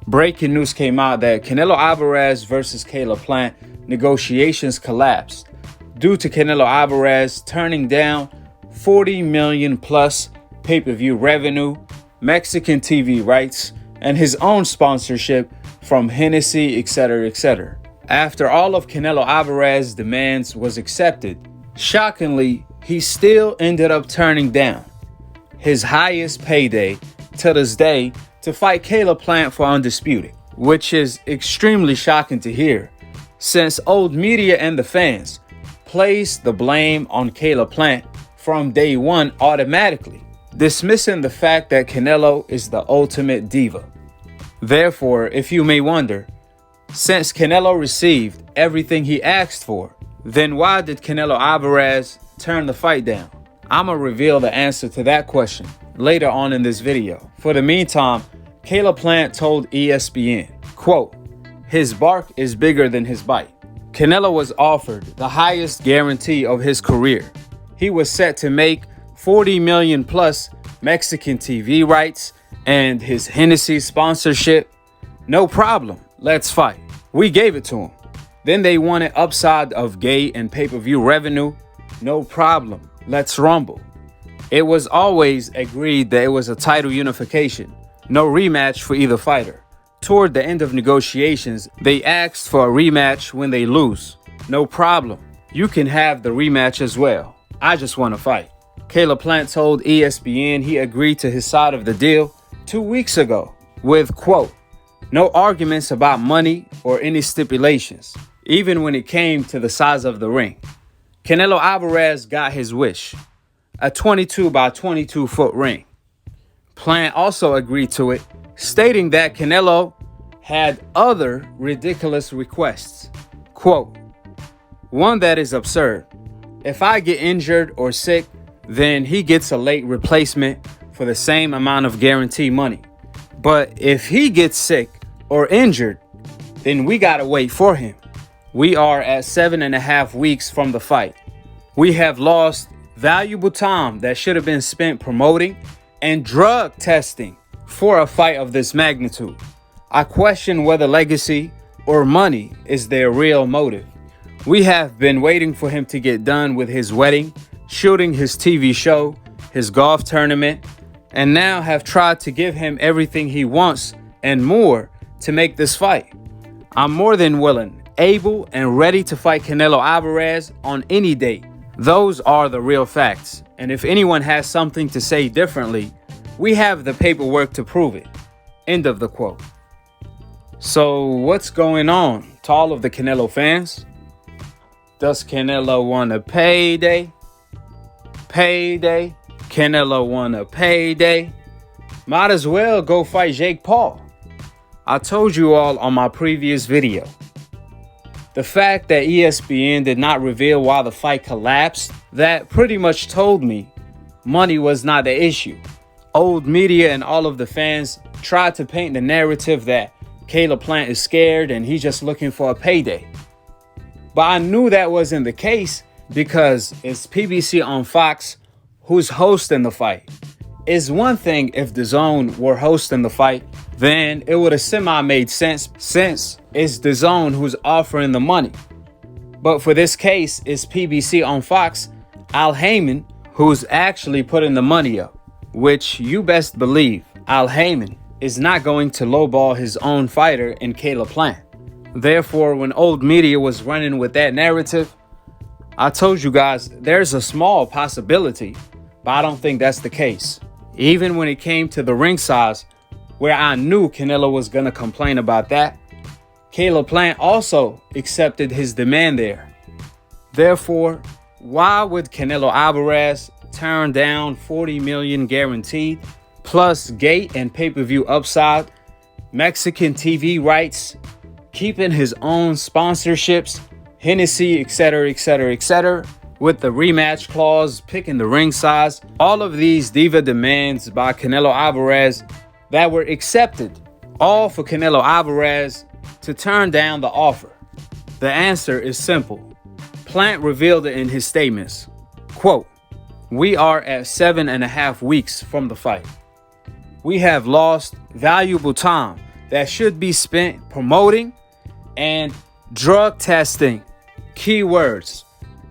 Breaking news came out that Canelo Alvarez versus Caleb Plant negotiations collapsed due to Canelo Alvarez turning down 40 million plus pay-per-view revenue, Mexican TV rights, and his own sponsorship from Hennessy, etc., etc. After all of Canelo Alvarez's demands was accepted, shockingly, he still ended up turning down his highest payday to this day to fight Caleb Plant for Undisputed, which is extremely shocking to hear, since old media and the fans placed the blame on Caleb Plant from day one automatically, dismissing the fact that Canelo is the ultimate diva. Therefore, if you may wonder, since Canelo received everything he asked for, then why did Canelo Alvarez turn the fight down? I'ma reveal the answer to that question later on in this video. For the meantime, Caleb Plant told ESPN, quote, "His bark is bigger than his bite." Canelo was offered the highest guarantee of his career. He was set to make 40 million plus Mexican TV rights and his Hennessy sponsorship. No problem, let's fight. We gave it to him. Then they wanted upside of gate and pay-per-view revenue. No problem, let's rumble. It was always agreed that it was a title unification, no rematch for either fighter. Toward the end of negotiations, they asked for a rematch when they lose. No problem, you can have the rematch as well. I just want to fight. Caleb Plant told ESPN he agreed to his side of the deal 2 weeks ago with, quote, "No arguments about money or any stipulations, even when it came to the size of the ring." Canelo Alvarez got his wish, a 22 by 22 foot ring. Plant also agreed to it, stating that Canelo had other ridiculous requests. Quote, "One that is absurd. If I get injured or sick, then he gets a late replacement for the same amount of guarantee money. But if he gets sick or injured, then we gotta wait for him. We are at 7.5 weeks from the fight. We have lost valuable time that should have been spent promoting and drug testing for a fight of this magnitude. I question whether legacy or money is their real motive. We have been waiting for him to get done with his wedding, shooting his TV show, his golf tournament, and now have tried to give him everything he wants and more to make this fight. I'm more than willing, able, and ready to fight Canelo Alvarez on any date. Those are the real facts. And if anyone has something to say differently, we have the paperwork to prove it." End of the quote. So what's going on to all of the Canelo fans? Does Canelo want a payday? Payday? Canelo want a payday? Might as well go fight Jake Paul. I told you all on my previous video. The fact that ESPN did not reveal why the fight collapsed, that pretty much told me money was not the issue. Old media and all of the fans tried to paint the narrative that Caleb Plant is scared and he's just looking for a payday. But I knew that wasn't the case because it's PBC on Fox who's hosting the fight. It's one thing if DAZN were hosting the fight, then it would have semi-made sense since it's DAZN who's offering the money. But for this case, it's PBC on Fox, Al Heyman, who's actually putting the money up, which you best believe Al Heyman is not going to lowball his own fighter in Caleb Plant. Therefore, when old media was running with that narrative, I told you guys there's a small possibility, but I don't think that's the case. Even when it came to the ring size, where I knew Canelo was going to complain about that, Caleb Plant also accepted his demand there. Therefore, why would Canelo Alvarez turn down 40 million guaranteed, plus gate and pay-per-view upside, Mexican TV rights, keeping his own sponsorships, Hennessy, etc., etc., etc., with the rematch clause, picking the ring size, all of these diva demands by Canelo Alvarez that were accepted, all for Canelo Alvarez to turn down the offer? The answer is simple. Plant revealed it in his statements. Quote, "We are at 7.5 weeks from the fight. We have lost valuable time that should be spent promoting and drug testing. Keywords: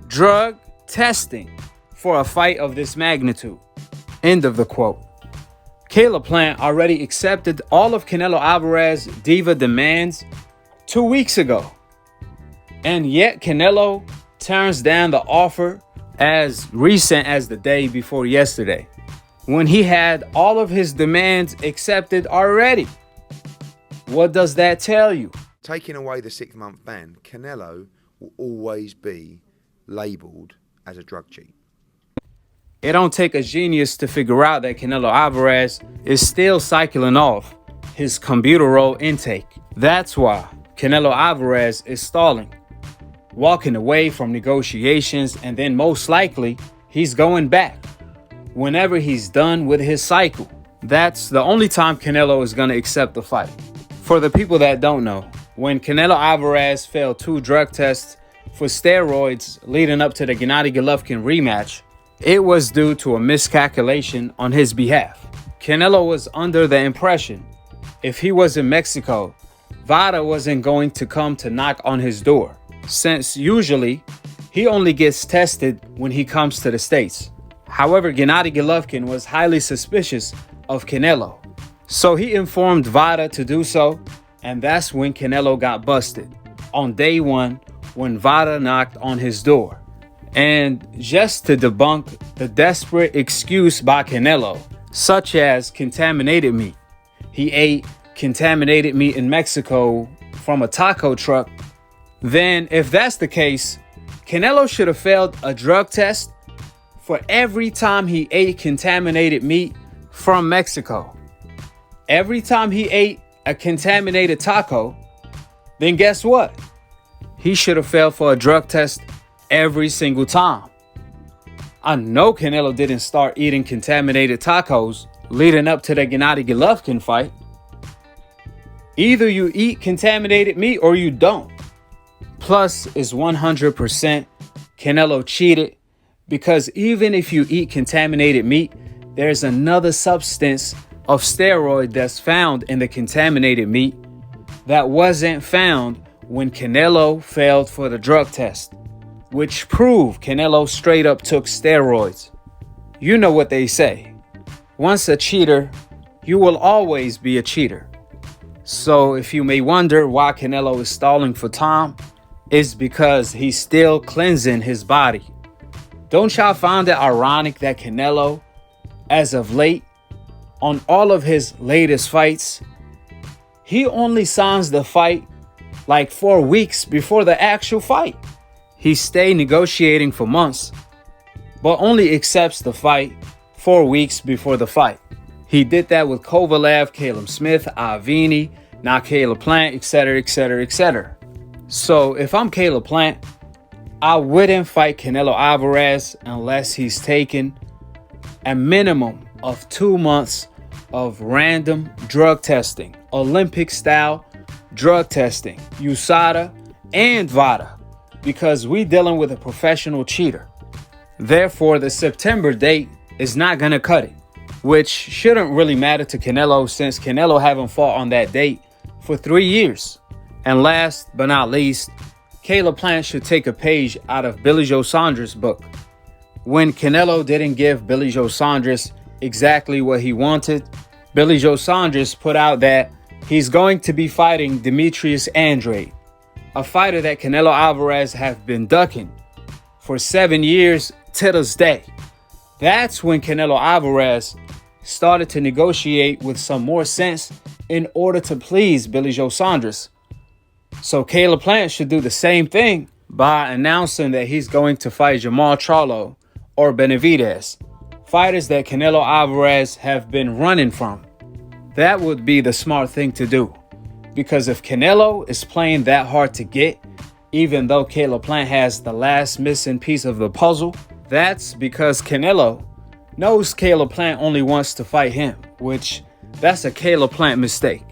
drug testing for a fight of this magnitude. End of the quote. Caleb Plant already accepted all of Canelo Alvarez's diva demands 2 weeks ago. And yet Canelo turns down the offer as recent as the day before yesterday, when he had all of his demands accepted already. What does that tell you? Taking away the 6-month ban, Canelo will always be labelled as a drug cheat. It don't take a genius to figure out that Canelo Alvarez is still cycling off his computer intake. That's why Canelo Alvarez is stalling, walking away from negotiations, and then most likely he's going back whenever he's done with his cycle. That's the only time Canelo is going to accept the fight. For the people that don't know, when Canelo Alvarez failed 2 drug tests for steroids leading up to the Gennady Golovkin rematch, it was due to a miscalculation on his behalf. Canelo was under the impression if he was in Mexico, VADA wasn't going to come to knock on his door, since usually he only gets tested when he comes to the States. However, Gennady Golovkin was highly suspicious of Canelo, so he informed VADA to do so, and that's when Canelo got busted, on day 1 when VADA knocked on his door. And just to debunk the desperate excuse by Canelo, such as contaminated meat. He ate contaminated meat in Mexico from a taco truck. Then if that's the case, Canelo should have failed a drug test for every time he ate contaminated meat from Mexico. Every time he ate a contaminated taco, then guess what? He should have failed for a drug test every single time. I know Canelo didn't start eating contaminated tacos leading up to the Gennady Golovkin fight. Either you eat contaminated meat or you don't. Plus is 100% Canelo cheated, because even if you eat contaminated meat, there's another substance of steroid that's found in the contaminated meat that wasn't found when Canelo failed for the drug test, which proved Canelo straight up took steroids. You know what they say. Once a cheater, you will always be a cheater. So if you may wonder why Canelo is stalling for time, it's because he's still cleansing his body. Don't y'all find it ironic that Canelo, as of late, on all of his latest fights, he only signs the fight like 4 weeks before the actual fight? He stayed negotiating for months, but only accepts the fight 4 weeks before the fight. He did that with Kovalev, Caleb Smith, Avini, now Caleb Plant, etc., etc., etc. So if I'm Caleb Plant, I wouldn't fight Canelo Alvarez unless he's taken a minimum of 2 months of random drug testing, Olympic-style drug testing, USADA and VADA, because we dealing with a professional cheater. Therefore, the September date is not going to cut it, which shouldn't really matter to Canelo, since Canelo haven't fought on that date for 3 years. And last but not least, Caleb Plant should take a page out of Billy Joe Saunders' book. When Canelo didn't give Billy Joe Saunders exactly what he wanted, Billy Joe Saunders put out that he's going to be fighting Demetrius Andrade, a fighter that Canelo Alvarez have been ducking for 7 years to this day. That's when Canelo Alvarez started to negotiate with some more sense in order to please Billy Joe Saunders. So Caleb Plant should do the same thing by announcing that he's going to fight Jamal Charlo or Benavidez, fighters that Canelo Alvarez have been running from. That would be the smart thing to do, because if Canelo is playing that hard to get, even though Caleb Plant has the last missing piece of the puzzle, that's because Canelo knows Caleb Plant only wants to fight him, which that's a Caleb Plant mistake.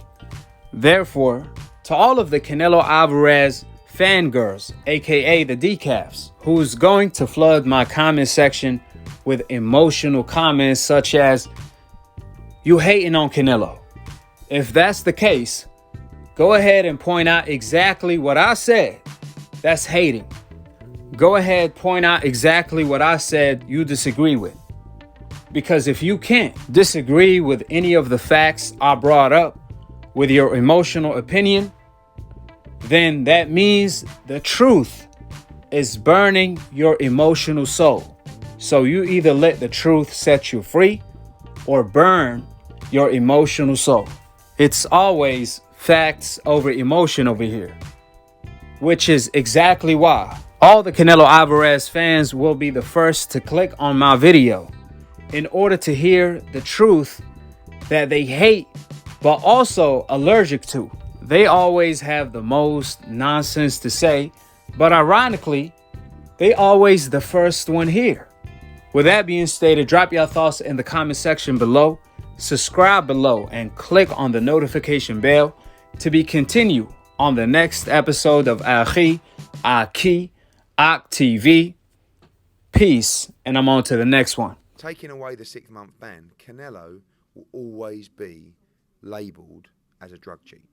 Therefore, to all of the Canelo Alvarez fangirls, aka the decafs, who's going to flood my comment section with emotional comments such as, "You hating on Canelo." If that's the case, Go ahead and point out exactly what I said. That's hating. Go ahead, point out exactly what I said you disagree with. Because if you can't disagree with any of the facts I brought up with your emotional opinion, then that means the truth is burning your emotional soul. So you either let the truth set you free or burn your emotional soul. It's always facts over emotion over here, which is exactly why all the Canelo Alvarez fans will be the first to click on my video in order to hear the truth that they hate but also allergic to. They always have the most nonsense to say, but ironically, they always the first one here. With that being stated, drop your thoughts in the comment section below, subscribe below, and click on the notification bell to be continued on the next episode of Akhi, Akhi TV. Peace, and I'm on to the next one. Taking away the 6-month ban, Canelo will always be labelled as a drug cheat.